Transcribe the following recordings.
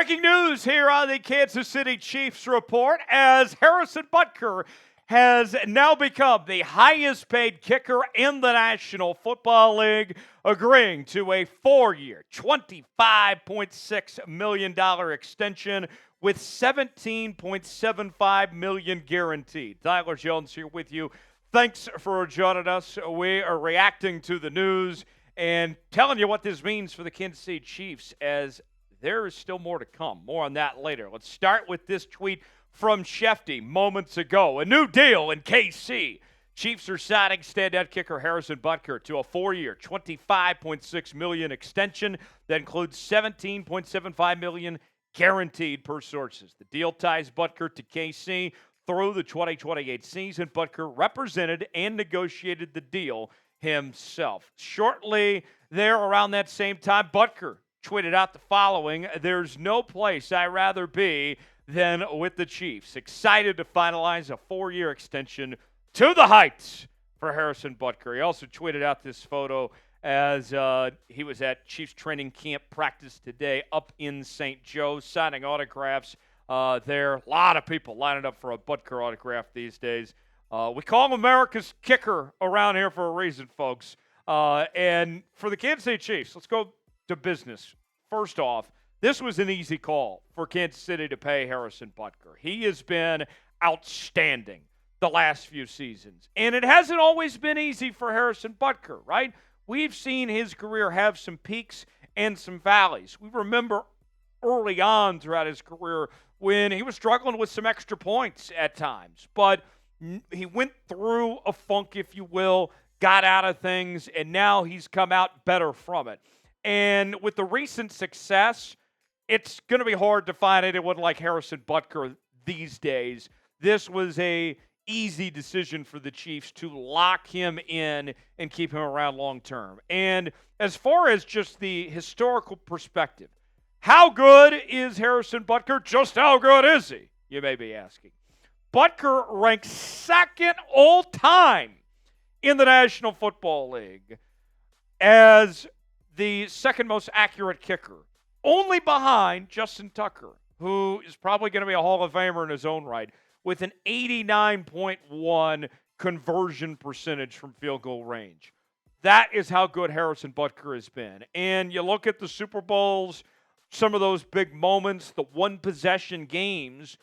Breaking news here on the Kansas City Chiefs Report as Harrison Butker has now become the highest paid kicker in the National Football League, agreeing to a 4-year, $25.6 million extension with $17.75 million guaranteed. Tyler Jones here with you. Thanks for joining us. We are reacting to the news and telling you what this means for the Kansas City Chiefs as there is still more to come. More on that later. Let's start with this tweet from Shefty moments ago. A new deal in KC. Chiefs are signing standout kicker Harrison Butker to a 4-year, $25.6 million extension that includes $17.75 million guaranteed per sources. The deal ties Butker to KC through the 2028 season. Butker represented and negotiated the deal himself. Shortly there, around that same time, Butker tweeted out the following: "There's no place I'd rather be than with the Chiefs. Excited to finalize a 4-year extension to the heights for Harrison Butker." He also tweeted out this photo as he was at Chiefs training camp practice today up in St. Joe, signing autographs there. A lot of people lining up for a Butker autograph these days. We call him America's kicker around here for a reason, folks. And for the Kansas City Chiefs, let's go to business. First off, this was an easy call for Kansas City to pay Harrison Butker. He has been outstanding the last few seasons. And it hasn't always been easy for Harrison Butker, right? We've seen his career have some peaks and some valleys. We remember early on throughout his career when he was struggling with some extra points at times. But he went through a funk, if you will, got out of things, and now he's come out better from it. And with the recent success, it's going to be hard to find anyone like Harrison Butker these days. This was a easy decision for the Chiefs to lock him in and keep him around long term. And as far as just the historical perspective, how good is Harrison Butker? Just how good is he, you may be asking. Butker ranks second all time in the National Football League as the second most accurate kicker, only behind Justin Tucker, who is probably going to be a Hall of Famer in his own right, with an 89.1 conversion percentage from field goal range. That is how good Harrison Butker has been. And you look at the Super Bowls, some of those big moments, the one-possession games.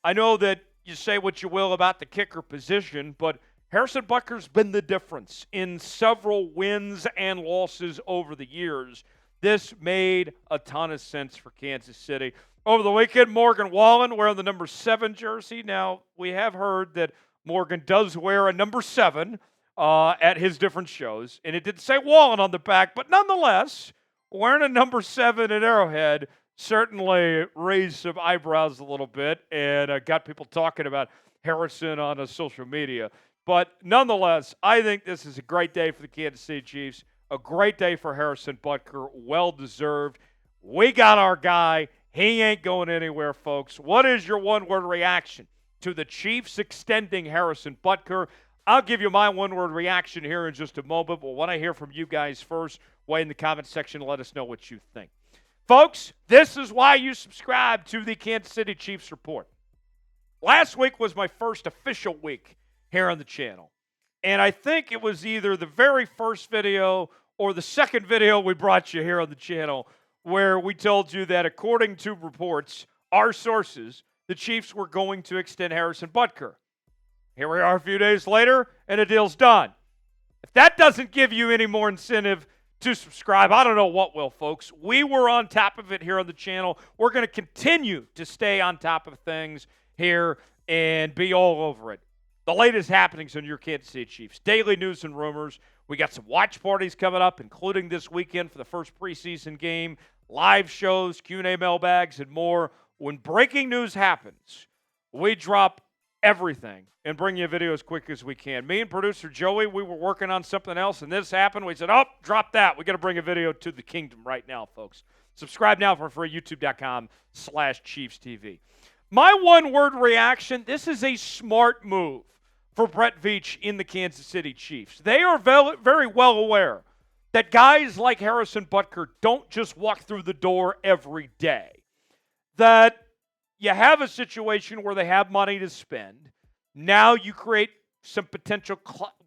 I know that you say what you will about the kicker position, but Harrison Butker's been the difference in several wins and losses over the years. This made a ton of sense for Kansas City. Over the weekend, Morgan Wallen wearing the number 7 jersey. Now, we have heard that Morgan does wear a number 7 at his different shows, and it did say Wallen on the back, but nonetheless, wearing a number 7 at Arrowhead certainly raised some eyebrows a little bit and got people talking about Harrison on social media. But nonetheless, I think this is a great day for the Kansas City Chiefs, a great day for Harrison Butker, well-deserved. We got our guy. He ain't going anywhere, folks. What is your one-word reaction to the Chiefs extending Harrison Butker? I'll give you my one-word reaction here in just a moment, but when I hear from you guys first, weigh in the comment section and let us know what you think. Folks, this is why you subscribe to the Kansas City Chiefs Report. Last week was my first official week here on the channel. And I think it was either the very first video or the second video we brought you here on the channel where we told you that according to reports, our sources, the Chiefs were going to extend Harrison Butker. Here we are a few days later, and the deal's done. If that doesn't give you any more incentive to subscribe, I don't know what will, folks. We were on top of it here on the channel. We're going to continue to stay on top of things here and be all over it. The latest happenings on your Kansas City Chiefs. Daily news and rumors. We got some watch parties coming up, including this weekend for the first preseason game, live shows, Q&A mailbags, and more. When breaking news happens, we drop everything and bring you a video as quick as we can. Me and producer Joey, we were working on something else, and this happened. We said, oh, drop that. We got to bring a video to the kingdom right now, folks. Subscribe now for free, youtube.com/ChiefsTV. My one-word reaction, this is a smart move for Brett Veach in the Kansas City Chiefs. They are very well aware that guys like Harrison Butker don't just walk through the door every day. that you have a situation where they have money to spend. Now you create some potential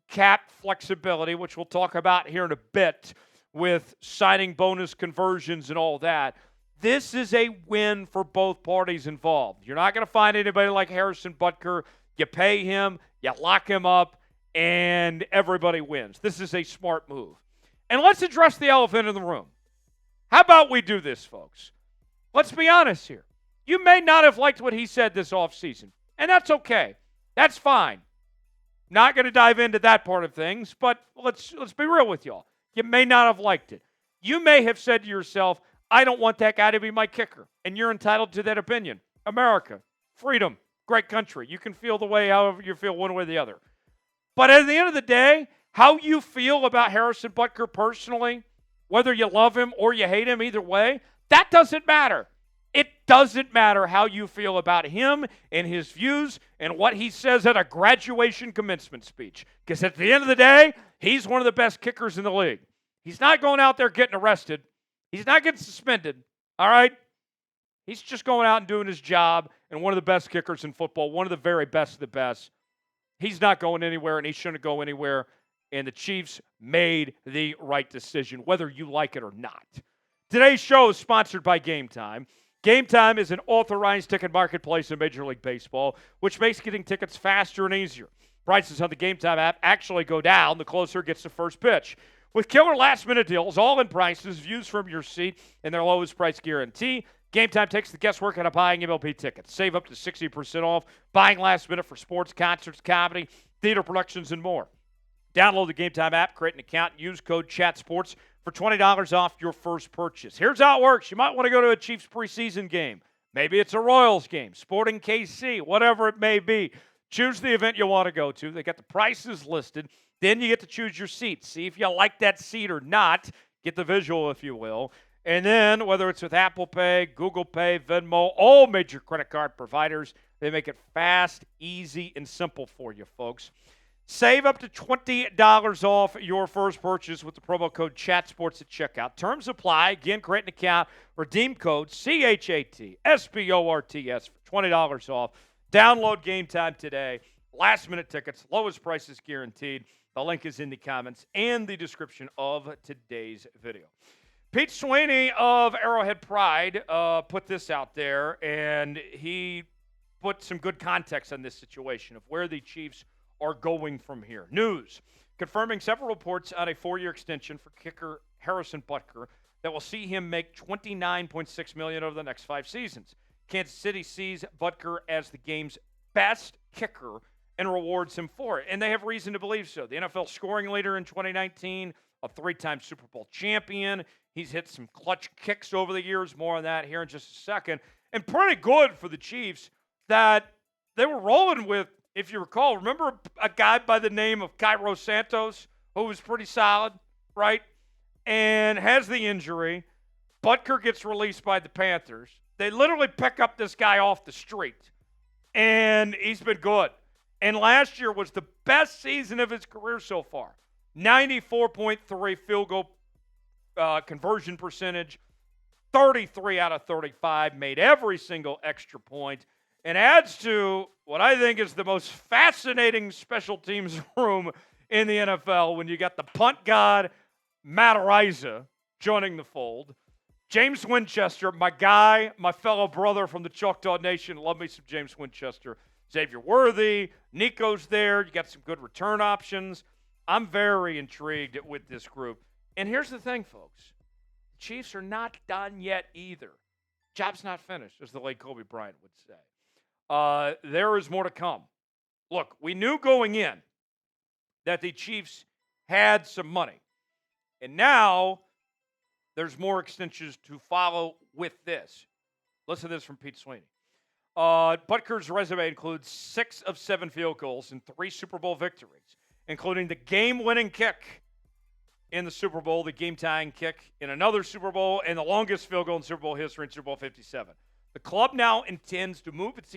cap flexibility, which we'll talk about here in a bit with signing bonus conversions and all that. This is a win for both parties involved. You're not going to find anybody like Harrison Butker. You pay him, you lock him up, and everybody wins. This is a smart move. And let's address the elephant in the room. How about we do this, folks? Let's be honest here. You may not have liked what he said this offseason, and that's okay. That's fine. Not going to dive into that part of things, but let's be real with y'all. You may not have liked it. You may have said to yourself, I don't want that guy to be my kicker, and you're entitled to that opinion. America, freedom, great country. You can feel the way however you feel one way or the other. But at the end of the day, how you feel about Harrison Butker personally, whether you love him or you hate him, either way, that doesn't matter. It doesn't matter how you feel about him and his views and what he says at a graduation commencement speech. Because at the end of the day, he's one of the best kickers in the league. He's not going out there getting arrested. He's not getting suspended, all right? He's just going out and doing his job, and one of the best kickers in football, one of the very best of the best. He's not going anywhere, and he shouldn't go anywhere, and the Chiefs made the right decision, whether you like it or not. Today's show is sponsored by Game Time. Game Time is an authorized ticket marketplace in Major League Baseball, which makes getting tickets faster and easier. Prices on the Game Time app actually go down the closer it gets to first pitch. With killer last-minute deals, all-in prices, views from your seat, and their lowest price guarantee, Game Time takes the guesswork out of buying MLB tickets. Save up to 60% off buying last minute for sports, concerts, comedy, theater productions, and more. Download the Game Time app, create an account, and use code CHATSPORTS for $20 off your first purchase. Here's how it works. You might want to go to a Chiefs preseason game. Maybe it's a Royals game, Sporting KC, whatever it may be. Choose the event you want to go to. They got the prices listed. Then you get to choose your seat. See if you like that seat or not. Get the visual, if you will. And then, whether it's with Apple Pay, Google Pay, Venmo, all major credit card providers, they make it fast, easy, and simple for you, folks. Save up to $20 off your first purchase with the promo code CHATSPORTS at checkout. Terms apply. Again, create an account. Redeem code CHATSPORTS for $20 off. Download Game Time today. Last-minute tickets, lowest prices guaranteed. The link is in the comments and the description of today's video. Pete Sweeney of Arrowhead Pride put this out there, and he put some good context on this situation of where the Chiefs are going from here. News confirming several reports on a 4-year extension for kicker Harrison Butker that will see him make $29.6 million over the next 5 seasons. Kansas City sees Butker as the game's best kicker and rewards him for it. And they have reason to believe so. The NFL scoring leader in 2019, a 3-time Super Bowl champion. He's hit some clutch kicks over the years. More on that here in just a second. And pretty good for the Chiefs that they were rolling with, if you recall, remember a guy by the name of Cairo Santos, who was pretty solid, right? And has the injury. Butker gets released by the Panthers. They literally pick up this guy off the street. And he's been good. And last year was the best season of his career so far. 94.3 field goal conversion percentage, 33 out of 35, made every single extra point, and adds to what I think is the most fascinating special teams room in the NFL when you got the punt god, Matt Araiza, joining the fold. James Winchester, my guy, my fellow brother from the Choctaw Nation. Love me some James Winchester. Xavier Worthy, Nico's there. You got some good return options. I'm very intrigued with this group. And here's the thing, folks. The Chiefs are not done yet either. Job's not finished, as the late Kobe Bryant would say. There is more to come. Look, we knew going in that the Chiefs had some money. And now there's more extensions to follow with this. Listen to this from Pete Sweeney. Butker's resume includes 6 of 7 field goals and 3 Super Bowl victories, including the game-winning kick in the Super Bowl, the game-tying kick in another Super Bowl, and the longest field goal in Super Bowl history in Super Bowl 57. The club now intends to move its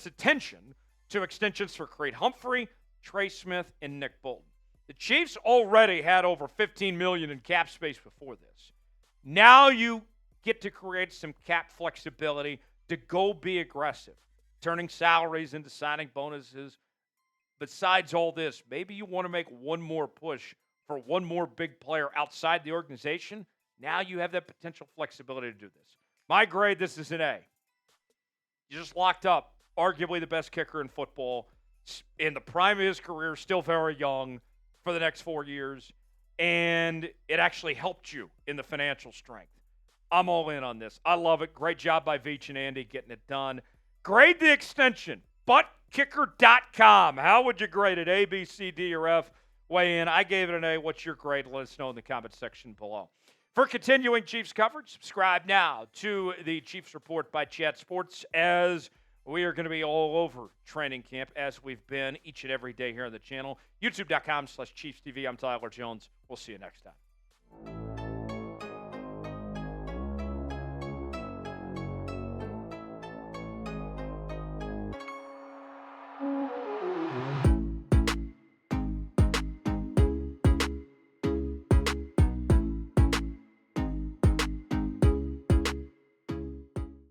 attention to extensions for Creed Humphrey, Trey Smith, and Nick Bolton. The Chiefs already had over $15 million in cap space before this. Now you get to create some cap flexibility to go be aggressive, turning salaries into signing bonuses. Besides all this, maybe you want to make one more push for one more big player outside the organization. Now you have that potential flexibility to do this. My grade, this is an A. You just locked up arguably the best kicker in football in the prime of his career, still very young, for the next 4 years, and it actually helped you in the financial strength. I'm all in on this. I love it. Great job by Veach and Andy getting it done. Grade the extension, buttkicker.com. How would you grade it? A, B, C, D, or F? Weigh in. I gave it an A. What's your grade? Let us know in the comment section below. For continuing Chiefs coverage, subscribe now to the Chiefs Report by Chat Sports, as we are going to be all over training camp, as we've been each and every day here on the channel. YouTube.com/ChiefsTV. I'm Tyler Jones. We'll see you next time.